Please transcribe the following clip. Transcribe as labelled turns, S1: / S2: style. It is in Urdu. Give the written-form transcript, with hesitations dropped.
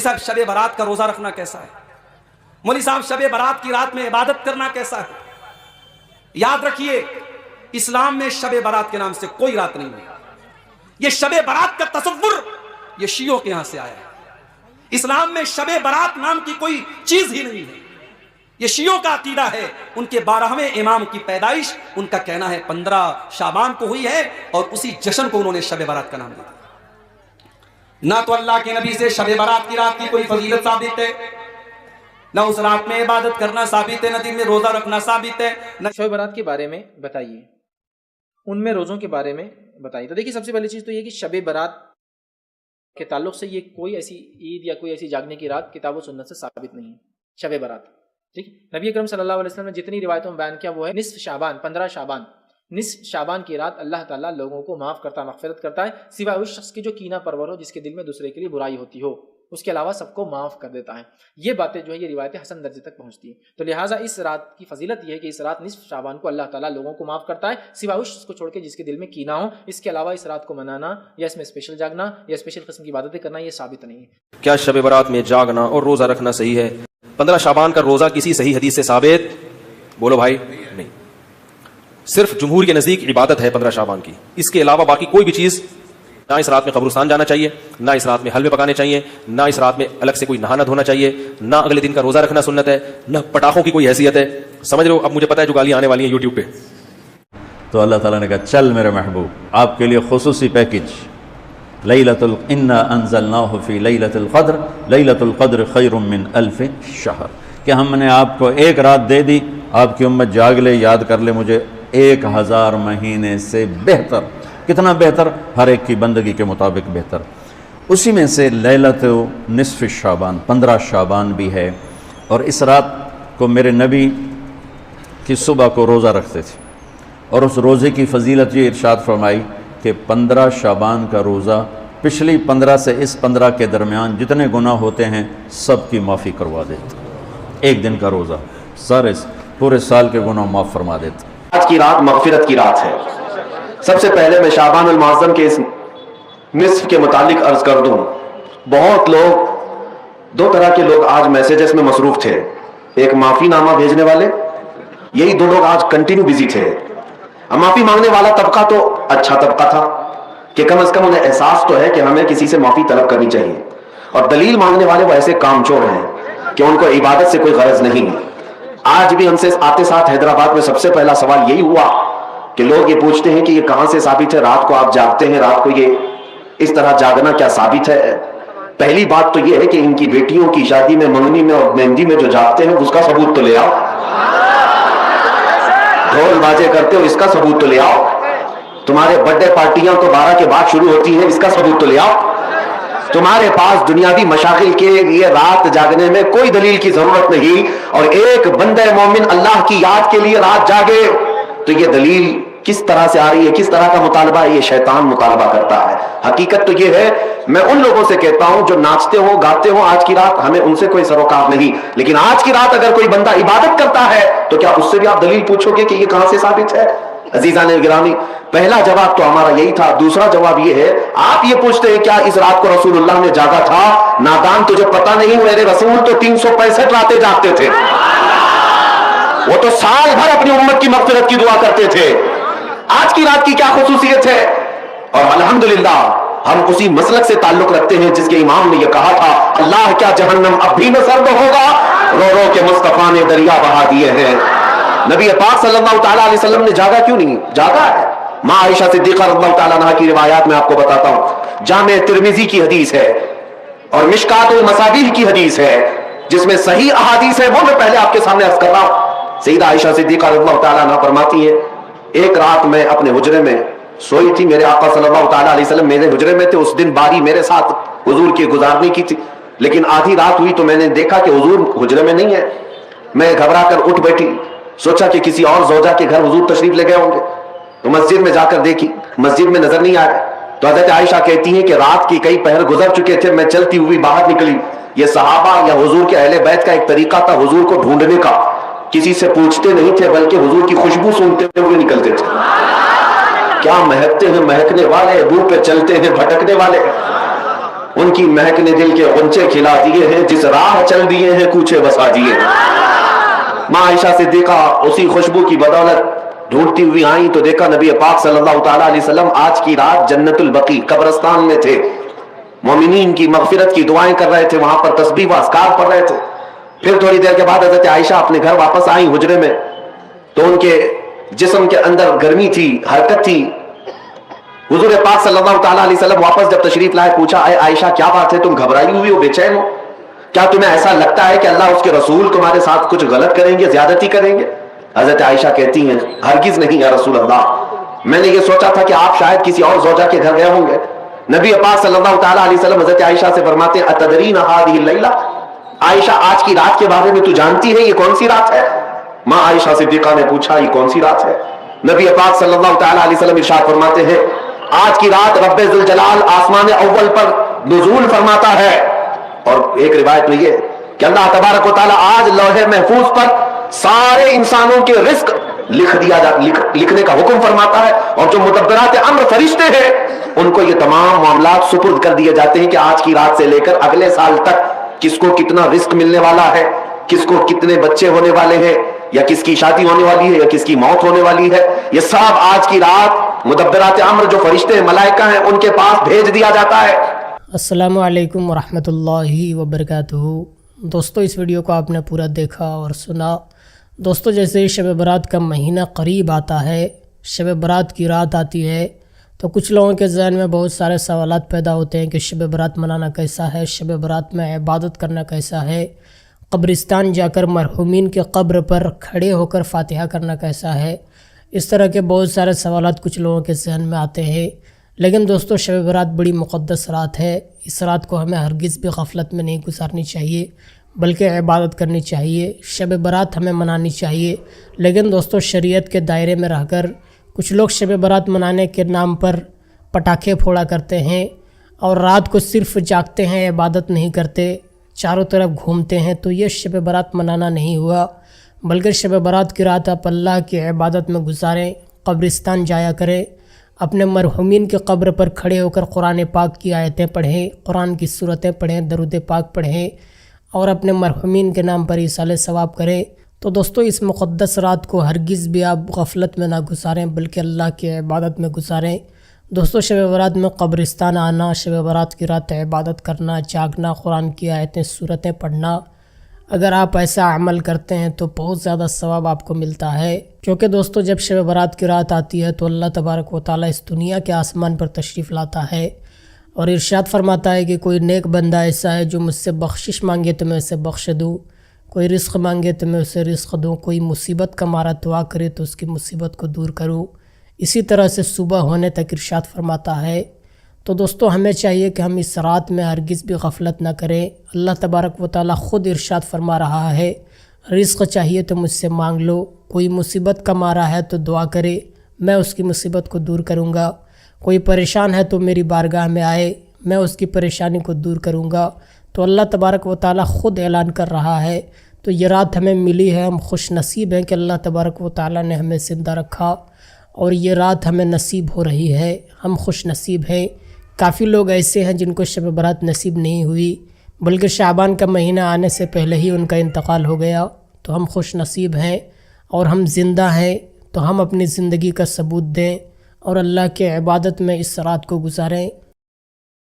S1: صاحب شب برات کا روزہ رکھنا کیسا ہے؟ مولوی صاحب شب برات کی رات میں عبادت کرنا کیسا ہے؟ یاد رکھیے اسلام میں شب برات کے نام سے کوئی رات نہیں ہے. یہ شب برات کا تصور یہ شیعوں کے یہاں سے آیا ہے. اسلام میں شب برات نام کی کوئی چیز ہی نہیں ہے. یہ شیعوں کا عقیدہ ہے. ان کے 12ویں امام کی پیدائش ان کا کہنا ہے 15 شعبان کو ہوئی ہے اور اسی جشن کو انہوں نے شب برات کا نام دیا. نہ تو اللہ کے نبی سے شب برات کی رات کی کوئی فضیلت ثابت ہے, نہ اس رات میں عبادت کرنا ثابت ہے, نہ دن میں روزہ رکھنا ثابت ہے. نہ
S2: شب برات کے بارے میں بتائیے, ان میں روزوں کے بارے میں بتائیے. تو دیکھیے سب سے پہلی چیز تو یہ کہ شب برات کے تعلق سے یہ کوئی ایسی عید یا کوئی ایسی جاگنے کی رات کتاب و سنت سے ثابت نہیں ہے. شب برات ٹھیک, نبی اکرم صلی اللہ علیہ وسلم نے جتنی روایتوں میں بیان کیا وہ ہے نصف شعبان, 15 شعبان, نصف شعبان کی رات اللہ تعالیٰ لوگوں کو معاف کرتا مغفرت کرتا ہے, سوائے اس شخص کی جو کینہ پرور ہو, جس کے دل میں دوسرے کے لیے برائی ہوتی ہو. اس کے علاوہ سب کو معاف کر دیتا ہے. یہ باتیں جو ہے یہ روایتیں حسن درجے تک پہنچتی ہیں. تو لہٰذا اس رات کی فضیلت یہ ہے کہ اس رات نصف شعبان کو اللہ تعالیٰ لوگوں کو معاف کرتا ہے, سوائے اس کو چھوڑ کے جس کے دل میں کینہ ہو. اس کے علاوہ اس رات کو منانا یا اس میں اسپیشل جاگنا یا اسپیشل قسم کی عبادتیں کرنا یہ ثابت نہیں ہے.
S3: کیا شب برات میں جاگنا اور روزہ رکھنا صحیح ہے؟ 15 شعبان کا روزہ کسی صحیح حدیث سے ثابت بولو بھائی نہیں. صرف جمہور کے نزدیک عبادت ہے 15 شعبان کی. اس کے علاوہ باقی کوئی بھی چیز, نہ اس رات میں قبرستان جانا چاہیے, نہ اس رات میں حلوے پکانے چاہیے, نہ اس رات میں الگ سے کوئی نہانا دھونا چاہیے, نہ اگلے دن کا روزہ رکھنا سنت ہے, نہ پٹاخوں کی کوئی حیثیت ہے. سمجھ رہے ہو؟ اب مجھے پتا ہے جو گالیاں آنے والی ہیں یوٹیوب پہ.
S4: تو اللہ تعالیٰ نے کہا چل میرے محبوب آپ کے لیے خصوصی پیکج, انا انزلناہ فی لیلۃ القدر, لیلۃ القدر خیر من 1000 شہر, کہ ہم نے آپ کو ایک رات دے دی, آپ کی امت جاگ لے, یاد کر لے مجھے, 1000 مہینے سے بہتر. کتنا بہتر؟ ہر ایک کی بندگی کے مطابق بہتر. اسی میں سے لیلۃ نصف شعبان 15 شعبان بھی ہے. اور اس رات کو میرے نبی کی صبح کو روزہ رکھتے تھے, اور اس روزے کی فضیلت یہ ارشاد فرمائی کہ 15 شعبان کا روزہ پچھلی 15 سے اس 15 کے درمیان جتنے گناہ ہوتے ہیں سب کی معافی کروا دیتے. ایک دن کا روزہ سارے پورے سال کے گناہ معاف فرما دیتے.
S5: آج کی رات مغفرت کی رات ہے. سب سے پہلے میں شعبان المعظم کے اس نصف کے متعلق عرض کر دوں, بہت لوگ, 2 طرح کے لوگ آج میسیجز میں مصروف تھے. ایک معافی نامہ بھیجنے والے, یہی 2 لوگ آج کنٹینیو بزی تھے. معافی مانگنے والا طبقہ تو اچھا طبقہ تھا کہ کم از کم انہیں احساس تو ہے کہ ہمیں کسی سے معافی طلب کرنی چاہیے. اور دلیل مانگنے والے وہ ایسے کام چور ہیں کہ ان کو عبادت سے کوئی غرض نہیں. آج بھی ہم سے آتے ساتھ حیدرآباد میں سب سے پہلا سوال یہی ہوا کہ لوگ یہ پوچھتے ہیں کہ یہ کہاں سے ثابت ہے رات کو آپ جاگتے ہیں, رات کو یہ اس طرح جاگنا کیا ثابت ہے؟ پہلی بات تو یہ ہے کہ ان کی بیٹیوں کی شادی میں, منگنی میں اور مہندی میں جو جاگتے ہیں اس کا ثبوت تو لے آؤ. ڈھول بازے کرتے ہو اس کا ثبوت تو لے آؤ. تمہارے برتھ ڈے پارٹیاں تو 12 کے بعد شروع ہوتی ہیں, اس کا ثبوت تو لے آؤ. تمہارے پاس دنیاوی مشاغل کے لیے رات جاگنے میں کوئی دلیل کی ضرورت نہیں, اور ایک بندہ مومن اللہ کی یاد کے لیے رات جاگے تو یہ دلیل کس طرح سے آ رہی ہے, کس طرح کا مطالبہ ہے؟ یہ شیطان مطالبہ کرتا ہے. حقیقت تو یہ ہے, میں ان لوگوں سے کہتا ہوں جو ناچتے ہو گاتے ہو آج کی رات, ہمیں ان سے کوئی سروکار نہیں, لیکن آج کی رات اگر کوئی بندہ عبادت کرتا ہے تو کیا اس سے بھی آپ دلیل پوچھو گے کہ یہ کہاں سے ثابت ہے؟ عزیزان گرامی, پہلا جواب تو ہمارا یہی تھا. دوسرا جواب یہ ہے, آپ یہ پوچھتے ہیں کیا اس رات کو رسول اللہ نے جاگا تھا؟ نادان, تجھے پتہ نہیں, میرے رسول تو 365 راتیں جاگتے تھے. وہ تو سال بھر اپنی امت کی مغفرت کی دعا کرتے تھے. آج کی رات کی کیا خصوصیت ہے؟ اور الحمدللہ ہم اسی مسلک سے تعلق رکھتے ہیں جس کے امام نے یہ کہا تھا, اللہ کیا جہنم اب بھی نہ سرد ہوگا, رو رو کے مصطفیٰ نے دریا بہا دیے ہیں. نبی پاک صلی اللہ تعالیٰ علیہ وسلم نے جاگا کیوں نہیں؟ جاگا ہے. ماں عائشہ صدیقہ رضی اللہ تعالیٰ عنہا کی روایات میں آپ کو بتاتا ہوں. جامع ترمذی کی حدیث ہے اور مشکات المصابیح کی حدیث ہے جس میں صحیح احادیث ہے, وہ میں پہلے آپ کے سامنے عرض کر رہا ہوں. سیدہ عائشہ صدیقہ رضی اللہ تعالیٰ عنہا فرماتی ہے, ایک رات میں اپنے حجرے میں سوئی تھی, میرے آقا صلی اللہ تعالیٰ علیہ وسلم میرے حجرے میں تھے. اس دن باری میرے ساتھ حضور کی گزارنے کی تھی, لیکن آدھی رات ہوئی تو میں نے دیکھا کہ حضور حجرے میں نہیں ہے. میں گھبرا کر اٹھ بیٹھی, سوچا کہ کسی اور زوجہ کے گھر حضور تشریف لے گئے ہوں گے, تو مسجد میں جا کر دیکھی, مسجد میں نظر نہیں آئے. تو حضرت عائشہ کہتی ہیں کہ رات کی کئی پہر گزر چکے تھے, میں چلتی ہوئی باہر نکلی. یہ صحابہ یا حضور کے اہل بیت کا ایک طریقہ تھا حضور کو ڈھونڈنے کا, کسی سے پوچھتے نہیں تھے بلکہ حضور کی خوشبو سونگتے ہوئے نکلتے تھے. کیا مہکتے ہیں مہکنے والے, منہ پہ چلتے ہیں بھٹکنے والے. ان کی مہک نے دل کے غنچے کھلا دیے ہیں، جس راہ چل دیے ہیں کوچے بسا دیے ہیں۔ ماں عائشہ صدیقہ اسی خوشبو کی بدولت ڈھونڈتی ہوئی آئیں تو دیکھا نبی پاک صلی اللہ تعالیٰ علیہ وسلم آج کی رات جنت البقیع قبرستان میں تھے، مومنین کی مغفرت کی دعائیں کر رہے تھے، وہاں پر تسبیح و اذکار پڑھ رہے تھے۔ پھر تھوڑی دیر کے بعد حضرت عائشہ اپنے گھر واپس آئیں حجرے میں، تو ان کے جسم کے اندر گرمی تھی، حرکت تھی۔ حضور پاک صلی اللہ تعالیٰ علیہ وسلم واپس جب تشریف لائے پوچھا، اے عائشہ کیا بات ہے، تم گھبرائی ہوئی ہو، بے چین ہو؟ کیا تمہیں ایسا لگتا ہے کہ اللہ اس کے رسول تمہارے ساتھ کچھ غلط کریں گے، زیادتی کریں گے؟ حضرت عائشہ کہتی ہیں ہرگز نہیں یا رسول اللہ، میں نے یہ سوچا تھا کہ آپ شاید کسی اور زوجہ کے گھر گئے ہوں گے۔ نبی پاک صلی اللہ تعالیٰ علیہ وسلم حضرت عائشہ سے فرماتے ہیں اتدرین هذه اللیلہ، عائشہ آج کی رات کے بارے میں تو جانتی ہے یہ کون سی رات ہے؟ ماں عائشہ صدیقہ نے پوچھا یہ کون سی رات ہے؟ نبی پاک صلی اللہ تعالیٰ علیہ وسلم ارشاد فرماتے ہیں آج کی رات رب ذوالجلال آسمان اول پر نزول فرماتا ہے، اور ایک روایت میں یہ کہ اللہ تبارک و تعالیٰ آج لوح محفوظ پر سارے انسانوں کے رزق لکھنے کا حکم فرماتا ہے، اور جو مدبرات امر فرشتے ہیں ان کو یہ تمام معاملات سپرد کر دیے جاتے ہیں کہ آج کی رات سے لے کر اگلے سال تک کس کو کتنا رزق ملنے والا ہے، کس کو کتنے بچے ہونے والے ہیں، یا کس کی شادی ہونے والی ہے، یا کس کی موت ہونے والی ہے، یہ سب آج کی رات مدبرات امر جو فرشتے ہیں، ملائکہ ہیں، ان کے پاس بھیج دیا جاتا ہے۔
S6: السلام علیکم ورحمۃ اللہ وبرکاتہ۔ دوستو اس ویڈیو کو آپ نے پورا دیکھا اور سنا۔ دوستو جیسے ہی شب برات کا مہینہ قریب آتا ہے، شب برات کی رات آتی ہے، تو کچھ لوگوں کے ذہن میں بہت سارے سوالات پیدا ہوتے ہیں کہ شب برات منانا کیسا ہے، شب برات میں عبادت کرنا کیسا ہے، قبرستان جا کر مرحومین کے قبر پر کھڑے ہو کر فاتحہ کرنا کیسا ہے۔ اس طرح کے بہت سارے سوالات کچھ لوگوں کے ذہن میں آتے ہیں۔ لیکن دوستو شب برات بڑی مقدس رات ہے، اس رات کو ہمیں ہرگز بھی غفلت میں نہیں گزارنی چاہیے، بلکہ عبادت کرنی چاہیے۔ شب برات ہمیں منانی چاہیے، لیکن دوستو شریعت کے دائرے میں رہ کر کچھ لوگ شب برات منانے کے نام پر پٹاخے پھوڑا کرتے ہیں اور رات کو صرف جاگتے ہیں، عبادت نہیں کرتے، چاروں طرف گھومتے ہیں، تو یہ شب برات منانا نہیں ہوا، بلکہ شب برات کی رات آپ اللہ کی عبادت میں گزاریں، قبرستان جایا کریں، اپنے مرحومین کی قبر پر کھڑے ہو کر قرآن پاک کی آیتیں پڑھیں، قرآن کی سورتیں پڑھیں، درود پاک پڑھیں، اور اپنے مرحومین کے نام پر ایصال ثواب کریں۔ تو دوستو اس مقدس رات کو ہرگز بھی آپ غفلت میں نہ گزاریں، بلکہ اللہ کی عبادت میں گزاریں۔ دوستو شب برات میں قبرستان آنا، شب برات کی رات عبادت کرنا، جاگنا، قرآن کی آیتیں سورتیں پڑھنا، اگر آپ ایسا عمل کرتے ہیں تو بہت زیادہ ثواب آپ کو ملتا ہے، کیونکہ دوستو جب شب برات کی رات آتی ہے تو اللہ تبارک و تعالیٰ اس دنیا کے آسمان پر تشریف لاتا ہے اور ارشاد فرماتا ہے کہ کوئی نیک بندہ ایسا ہے جو مجھ سے بخشش مانگے تو میں اسے بخش دوں، کوئی رزق مانگے تو میں اسے رزق دوں، کوئی مصیبت کا مارا دعا کرے تو اس کی مصیبت کو دور کروں، اسی طرح سے صبح ہونے تک ارشاد فرماتا ہے۔ تو دوستو ہمیں چاہیے کہ ہم اس رات میں ہرگز بھی غفلت نہ کریں۔ اللہ تبارک و تعالیٰ خود ارشاد فرما رہا ہے رزق چاہیے تو مجھ سے مانگ لو، کوئی مصیبت کا مارا ہے تو دعا کرے، میں اس کی مصیبت کو دور کروں گا، کوئی پریشان ہے تو میری بارگاہ میں آئے، میں اس کی پریشانی کو دور کروں گا۔ تو اللہ تبارک و تعالیٰ خود اعلان کر رہا ہے، تو یہ رات ہمیں ملی ہے، ہم خوش نصیب ہیں کہ اللہ تبارک و تعالیٰ نے ہمیں زندہ رکھا اور یہ رات ہمیں نصیب ہو رہی ہے، ہم خوش نصیب ہیں۔ کافی لوگ ایسے ہیں جن کو شب برات نصیب نہیں ہوئی، بلکہ شعبان کا مہینہ آنے سے پہلے ہی ان کا انتقال ہو گیا، تو ہم خوش نصیب ہیں اور ہم زندہ ہیں، تو ہم اپنی زندگی کا ثبوت دیں اور اللہ کے عبادت میں اس رات کو گزاریں۔